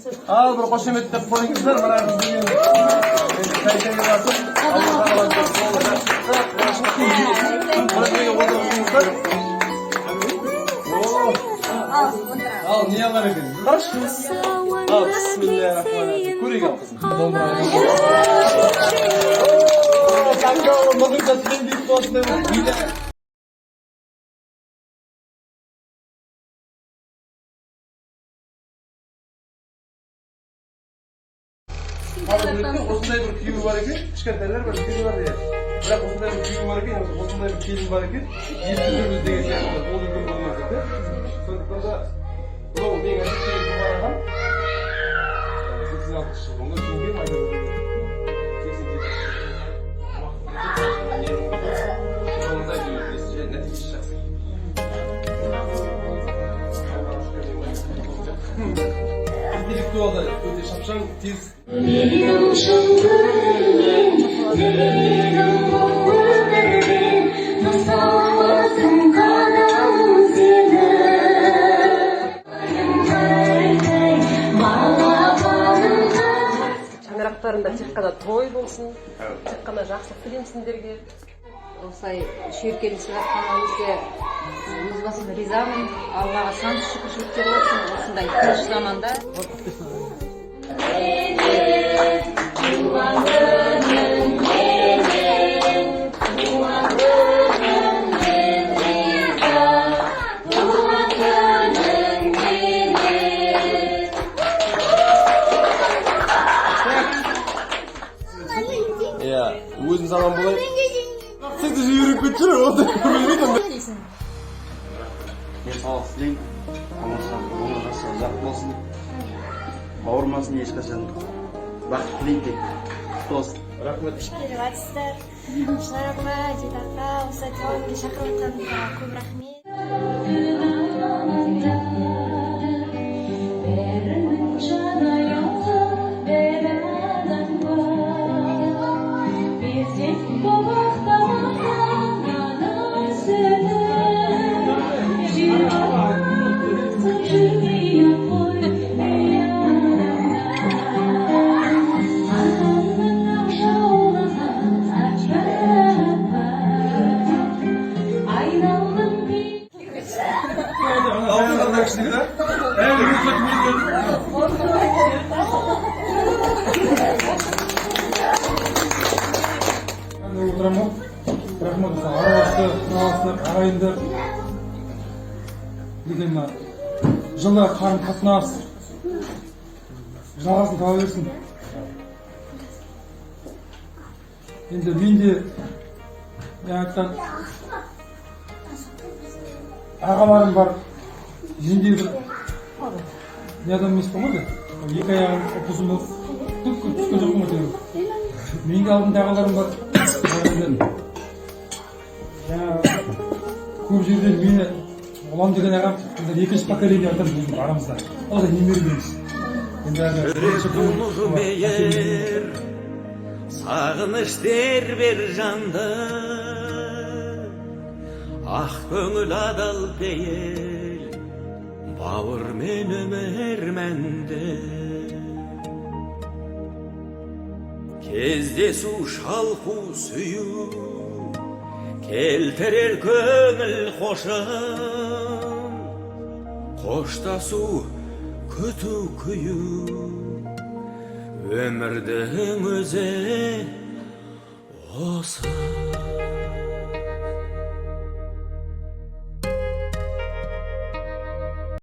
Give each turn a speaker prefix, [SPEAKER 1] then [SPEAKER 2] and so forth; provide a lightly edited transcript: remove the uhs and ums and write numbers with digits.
[SPEAKER 1] Al bir qo'shimcha qo'yingizlar, mana bizning saytga yozib, al, niyalar ekan. Qarash. Al, bismillahirrohmanirrohim. Ko'ring al qizim. Kanka, muzika dinleyip bosdim. Osmanlı bir kuyruğu var ki, çıkartırlar böyle kuyruğu var ya. Bırak Osmanlı bir kuyruğu var ki, Osmanlı bir kuyruğu var ki, yüzümüzde geçen, o da gün olmaz dedi. Sonra da bu bir gün kuyruğu var adam. 86 yıl, onda şimdi bir ayda böyle. 87. Onda diyor, biz cennet işeceğiz. Birlikte oldu, öyle şapşan tiz.
[SPEAKER 2] Шаңырақтарында тек қана той болсын, тек қана жақсы фильмсіндерге.
[SPEAKER 3] Осылай шүйіркелі сыйлатқаныңызға өз басым ризамын. Аллаға сансыз шүкіршіліктер болсын осындай тыныш заманда.
[SPEAKER 1] Ya, өзім zaman болайын. Сен де үйреніп кетші, онда көрмейді.
[SPEAKER 4] Мен салық тілеймін. Тамаша, оны жақсы ұзақ болсын. Ауырмасын ешқашан. Бақыт тілеймін тек. Құтты болсын. Рахмет.
[SPEAKER 5] Жатсыздар. Шынар апа, Жет ақа, осы диалогқа шақырылғаныңызға көп рахмет.
[SPEAKER 6] Отырамын. Рахмет, араласып, ағайындар. Деген жылы қарым қатынас жалғасын таба берсін. Енді мен де жаңақтан ағаларым бар. Жеңде бір не адам емес болмады. Екі аяғым ұзын болып түскен жоқ болмады. Менің алдымда ағаларым бар. Көп жерден мені ұлан деген ағам екінші поколение атам біздің арамызда. Ол да немере дейміз.
[SPEAKER 7] Сағыныш тербер жанды, ақ көңіл адал пейіл, бауыр мен өмір мәнді. Кездесу шалқу сүйу, келтірер көңіл қошын, қоштасу күту күю, өмірдің өзі осы.